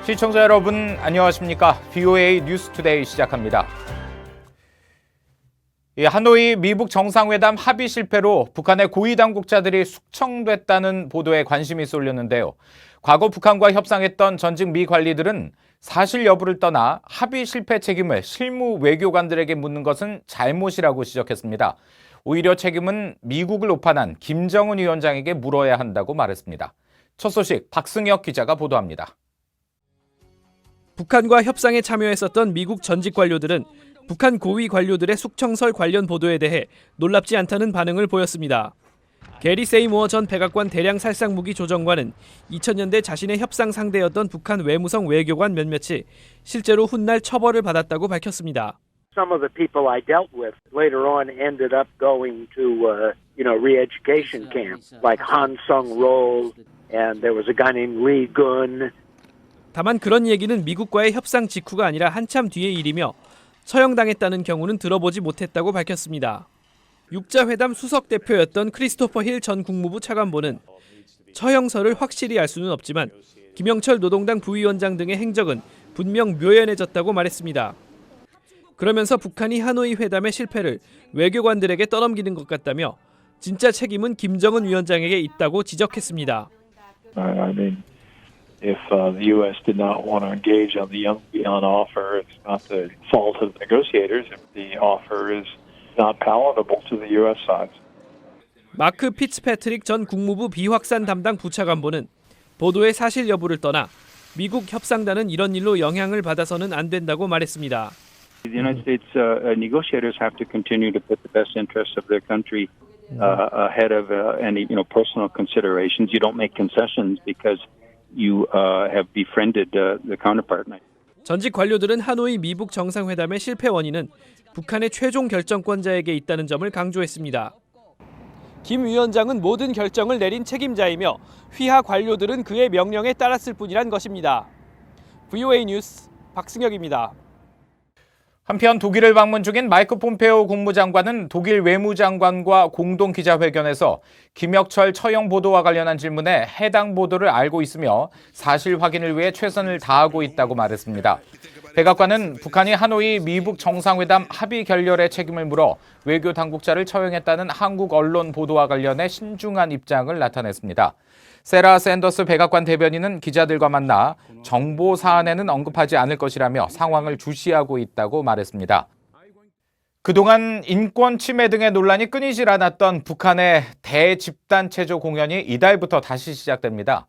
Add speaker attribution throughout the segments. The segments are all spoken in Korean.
Speaker 1: 시청자 여러분 안녕하십니까? VOA 뉴스투데이 시작합니다. 하노이 미북 정상회담 합의 실패로 북한의 고위 당국자들이 숙청됐다는 보도에 관심이 쏠렸는데요. 과거 북한과 협상했던 전직 미 관리들은 사실 여부를 떠나 합의 실패 책임을 실무 외교관들에게 묻는 것은 잘못이라고 지적했습니다. 오히려 책임은 미국을 오판한 김정은 위원장에게 물어야 한다고 말했습니다. 첫 소식 박승혁 기자가 보도합니다.
Speaker 2: 북한과 협상에 참여했었던 미국 전직 관료들은 북한 고위 관료들의 숙청설 관련 보도에 대해 놀랍지 않다는 반응을 보였습니다. 게리 세이모어 전 백악관 대량 살상무기 조정관은 2000년대 자신의 협상 상대였던 북한 외무성 외교관 몇몇이 실제로 훗날 처벌을 받았다고 밝혔습니다.
Speaker 3: Some of the people I dealt with later on ended up going to, re-education camps, like Han Sung-rol, and there was a guy named Lee Gun.
Speaker 2: 다만 그런 얘기는 미국과의 협상 직후가 아니라 한참 뒤의 일이며 처형당했다는 경우는 들어보지 못했다고 밝혔습니다. 육자회담 수석 대표였던 크리스토퍼 힐 전 국무부 차관보는 처형설을 확실히 알 수는 없지만 김영철 노동당 부위원장 등의 행적은 분명 묘연해졌다고 말했습니다. 그러면서 북한이 하노이 회담의 실패를 외교관들에게 떠넘기는 것 같다며 진짜 책임은 김정은 위원장에게 있다고 지적했습니다.
Speaker 4: If the U.S. did not want to engage on the Young offer, it's not the fault of the negotiators if the offer is not palatable to the U.S. side.
Speaker 2: 마크 피츠패트릭 전 국무부 비확산 담당 부차관보는 보도의 사실 여부를 떠나 미국 협상단은 이런 일로 영향을 받아서는 안 된다고 말했습니다.
Speaker 5: The United States negotiators have to continue to put the best interests of their country ahead of any personal considerations. You don't make concessions because you have befriended the counterpart.
Speaker 2: 전직 관료들은 하노이 미북 정상회담의 실패 원인은 북한의 최종 결정권자에게 있다는 점을 강조했습니다. 김 위원장은 모든 결정을 내린 책임자이며 휘하 관료들은 그의 명령에 따랐을 뿐이란 것입니다. VOA 뉴스 박승혁입니다.
Speaker 1: 한편 독일을 방문 중인 마이크 폼페오 국무장관은 독일 외무장관과 공동 기자회견에서 김혁철 처형 보도와 관련한 질문에 해당 보도를 알고 있으며 사실 확인을 위해 최선을 다하고 있다고 말했습니다. 백악관은 북한이 하노이 미북 정상회담 합의 결렬의 책임을 물어 외교 당국자를 처형했다는 한국 언론 보도와 관련해 신중한 입장을 나타냈습니다. 세라 샌더스 백악관 대변인은 기자들과 만나 정보 사안에는 언급하지 않을 것이라며 상황을 주시하고 있다고 말했습니다. 그동안 인권 침해 등의 논란이 끊이질 않았던 북한의 대집단체조 공연이 이달부터 다시 시작됩니다.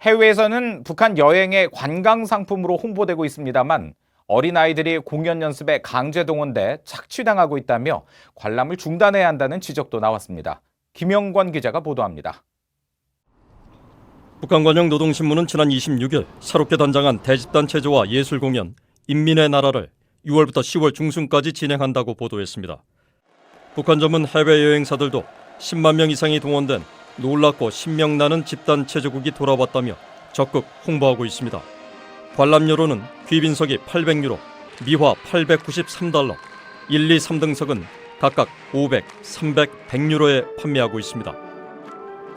Speaker 1: 해외에서는 북한 여행의 관광 상품으로 홍보되고 있습니다만 어린아이들이 공연 연습에 강제 동원돼 착취당하고 있다며 관람을 중단해야 한다는 지적도 나왔습니다. 김영권 기자가 보도합니다.
Speaker 6: 북한관영 노동신문은 지난 26일 새롭게 단장한 대집단 체조와 예술 공연 인민의 나라를 6월부터 10월 중순까지 진행한다고 보도했습니다. 북한 전문 해외여행사들도 10만 명 이상이 동원된 놀랍고 신명나는 집단 체조국이 돌아왔다며 적극 홍보하고 있습니다. 관람료로는 귀빈석이 800유로, 미화 893달러, 1, 2, 3등석은 각각 500, 300, 100유로에 판매하고 있습니다.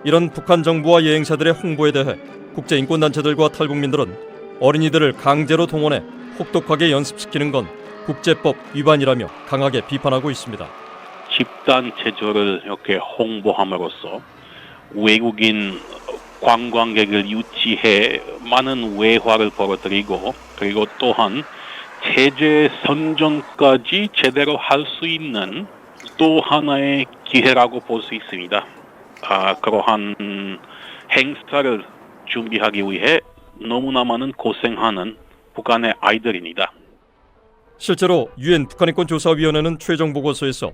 Speaker 6: 이런 북한 정부와 여행사들의 홍보에 대해 국제인권단체들과 탈북민들은 어린이들을 강제로 동원해 혹독하게 연습시키는 건 국제법 위반이라며 강하게 비판하고 있습니다.
Speaker 7: 집단 체조를 이렇게 홍보함으로써 외국인 관광객을 유치해 많은 외화를 벌어들이고 그리고 또한 체제 선전까지 제대로 할 수 있는 또 하나의 기회라고 볼 수 있습니다. 그러한 행사를 준비하기 위해 너무나 많은 고생하는 북한의 아이들입니다.
Speaker 6: 실제로 유엔 북한인권조사위원회는 최종 보고서에서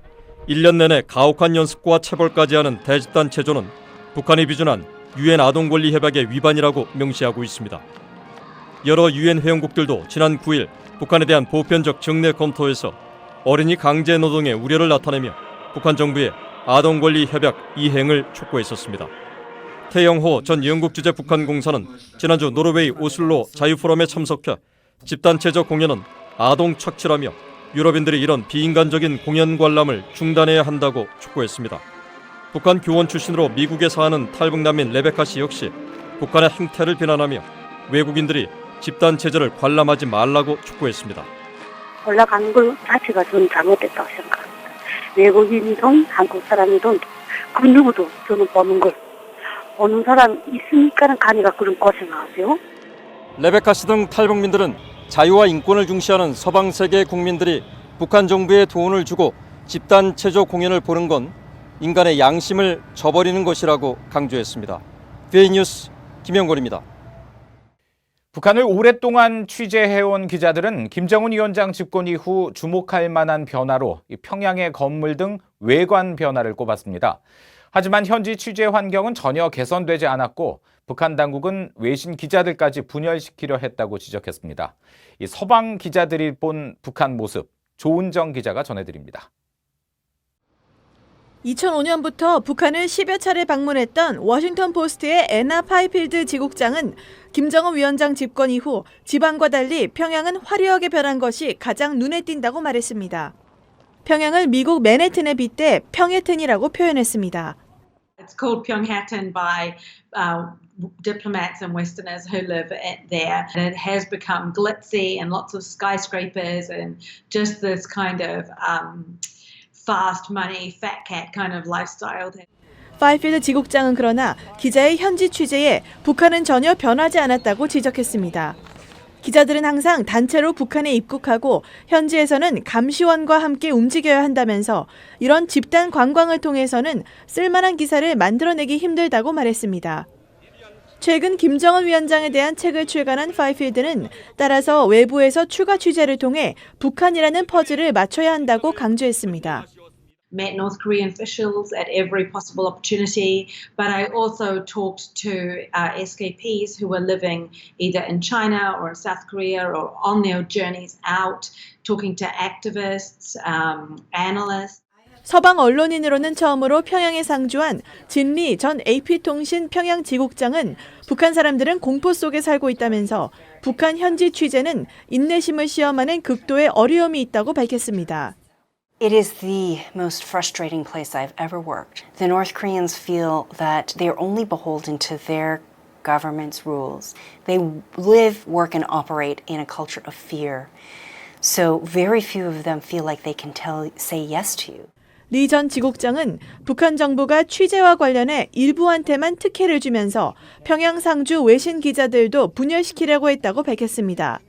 Speaker 6: 1년 내내 가혹한 연습과 체벌까지 하는 대집단 체조는 북한이 비준한 유엔 아동권리협약의 위반이라고 명시하고 있습니다. 여러 유엔 회원국들도 지난 9일 북한에 대한 보편적 정례 검토에서 어린이 강제 노동의 우려를 나타내며 북한 정부의 아동권리협약 이행을 촉구했었습니다. 태영호 전 영국 주재 북한 공사는 지난주 노르웨이 오슬로 자유포럼에 참석해 집단체조 공연은 아동 착취라며 유럽인들이 이런 비인간적인 공연 관람을 중단해야 한다고 촉구했습니다. 북한 교원 출신으로 미국에 사는 탈북난민 레베카 씨 역시 북한의 행태를 비난하며 외국인들이 집단 체제를 관람하지 말라고 촉구했습니다.
Speaker 8: 올라가는 것 자체가 저는 잘못됐다고 생각합니다. 외국인이든 한국 사람이든 그 누구도 저는 보는 사람 있으니까 가니까 그런 고생하세요.
Speaker 6: 레베카 씨 등 탈북민들은 자유와 인권을 중시하는 서방 세계 국민들이 북한 정부에 돈을 주고 집단 체조 공연을 보는 건 인간의 양심을 저버리는 것이라고 강조했습니다. VA 뉴스 김영걸입니다.
Speaker 1: 북한을 오랫동안 취재해온 기자들은 김정은 위원장 집권 이후 주목할 만한 변화로 평양의 건물 등 외관 변화를 꼽았습니다. 하지만 현지 취재 환경은 전혀 개선되지 않았고 북한 당국은 외신 기자들까지 분열시키려 했다고 지적했습니다. 이 서방 기자들이 본 북한 모습, 조은정 기자가 전해드립니다.
Speaker 9: 2005년부터 북한을 10여 차례 방문했던 워싱턴 포스트의 애나 파이필드 지국장은 김정은 위원장 집권 이후 지방과 달리 평양은 화려하게 변한 것이 가장 눈에 띈다고 말했습니다. 평양을 미국 맨해튼에 빗대 평해튼이라고 표현했습니다.
Speaker 10: It's called Pyongyang by diplomats and Westerners who live there. And it has become glitzy and lots of skyscrapers and just this kind of fast money, fat cat kind of lifestyle.
Speaker 9: 파이필드 지국장은 그러나 기자의 현지 취재에 북한은 전혀 변하지 않았다고 지적했습니다. 기자들은 항상 단체로 북한에 입국하고 현지에서는 감시원과 함께 움직여야 한다면서 이런 집단 관광을 통해서는 쓸만한 기사를 만들어내기 힘들다고 말했습니다. 최근 김정은 위원장에 대한 책을 출간한 파이필드는 따라서 외부에서 추가 취재를 통해 북한이라는 퍼즐을 맞춰야 한다고 강조했습니다.
Speaker 10: Met North Korean officials at every possible opportunity, but I also talked to SKPs who were living either in China or in South Korea or on their journeys out, talking to activists, analysts.
Speaker 9: 서방 언론인으로는 처음으로 평양에 상주한 진리 전 AP통신 평양 지국장은 북한 사람들은 공포 속에 살고 있다면서 북한 현지 취재는 인내심을 시험하는 극도의 어려움이 있다고 밝혔습니다.
Speaker 11: It is the most frustrating place I've ever worked. The North Koreans feel that they are only beholden to their government's rules. They live, work, and operate in a culture of fear. So very few of them feel like they can say yes to you.
Speaker 9: 리 전 지국장은 북한 정부가 취재와 관련해 일부한테만 특혜를 주면서 평양 상주 외신 기자들도 분열시키려고 했다고 밝혔습니다.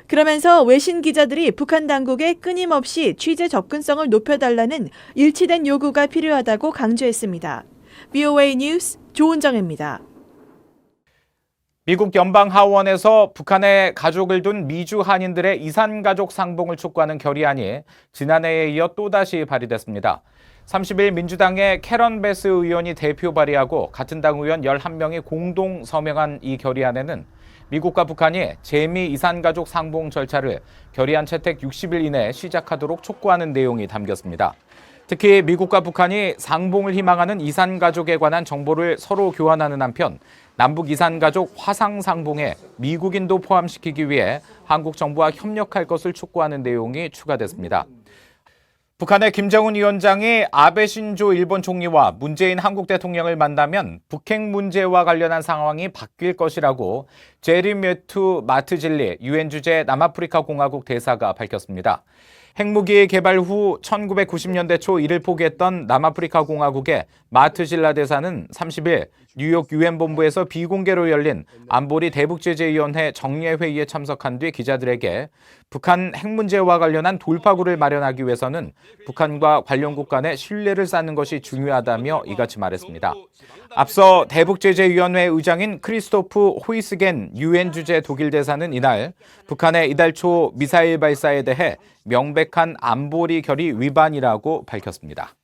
Speaker 9: 그러면서 외신 기자들이 북한 당국에 끊임없이 취재 접근성을 높여달라는 일치된 요구가 필요하다고 강조했습니다. VOA 뉴스 조은정입니다.
Speaker 1: 미국 연방하원에서 북한에 가족을 둔 미주 한인들의 이산가족 상봉을 촉구하는 결의안이 지난해에 이어 또다시 발의됐습니다. 30일 민주당의 캐런 베스 의원이 대표 발의하고 같은 당 의원 11명이 공동 서명한 이 결의안에는 미국과 북한이 재미 이산가족 상봉 절차를 결의안 채택 60일 이내에 시작하도록 촉구하는 내용이 담겼습니다. 특히 미국과 북한이 상봉을 희망하는 이산가족에 관한 정보를 서로 교환하는 한편 남북 이산가족 화상상봉에 미국인도 포함시키기 위해 한국 정부와 협력할 것을 촉구하는 내용이 추가됐습니다. 북한의 김정은 위원장이 아베 신조 일본 총리와 문재인 한국 대통령을 만나면 북핵 문제와 관련한 상황이 바뀔 것이라고 제리 매튜 마트질리 유엔 주재 남아프리카 공화국 대사가 밝혔습니다. 핵무기 개발 후 1990년대 초 이를 포기했던 남아프리카 공화국의 마트질라 대사는 30일 뉴욕 유엔 본부에서 비공개로 열린 안보리 대북제재위원회 정례회의에 참석한 뒤 기자들에게 북한 핵 문제와 관련한 돌파구를 마련하기 위해서는 북한과 관련국 간의 신뢰를 쌓는 것이 중요하다며 이같이 말했습니다. 앞서 대북제재위원회 의장인 크리스토프 호이스겐 유엔 주재 독일 대사는 이날 북한의 이달 초 미사일 발사에 대해 명백한 안보리 결의 위반이라고 밝혔습니다.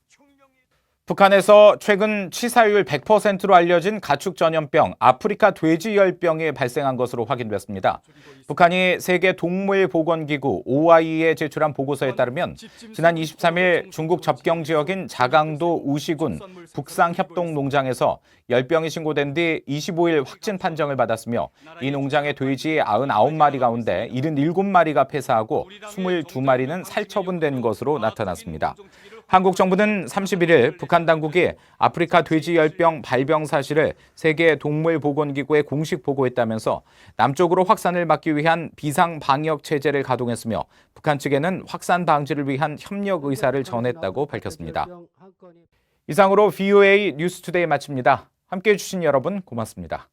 Speaker 1: 북한에서 최근 치사율 100%로 알려진 가축 전염병 아프리카 돼지열병이 발생한 것으로 확인됐습니다. 북한이 세계 동물보건기구 OIE에 제출한 보고서에 따르면 지난 23일 중국 접경 지역인 자강도 우시군 북상협동농장에서 열병이 신고된 뒤 25일 확진 판정을 받았으며 이 농장의 돼지 99마리 가운데 77마리가 폐사하고 22마리는 살처분된 것으로 나타났습니다. 한국 정부는 31일 북한 당국이 아프리카 돼지열병 발병 사실을 세계 동물보건기구에 공식 보고했다면서 남쪽으로 확산을 막기 위한 비상 방역 체제를 가동했으며 북한 측에는 확산 방지를 위한 협력 의사를 전했다고 밝혔습니다. 이상으로 VOA 뉴스투데이 마칩니다. 함께해 주신 여러분 고맙습니다.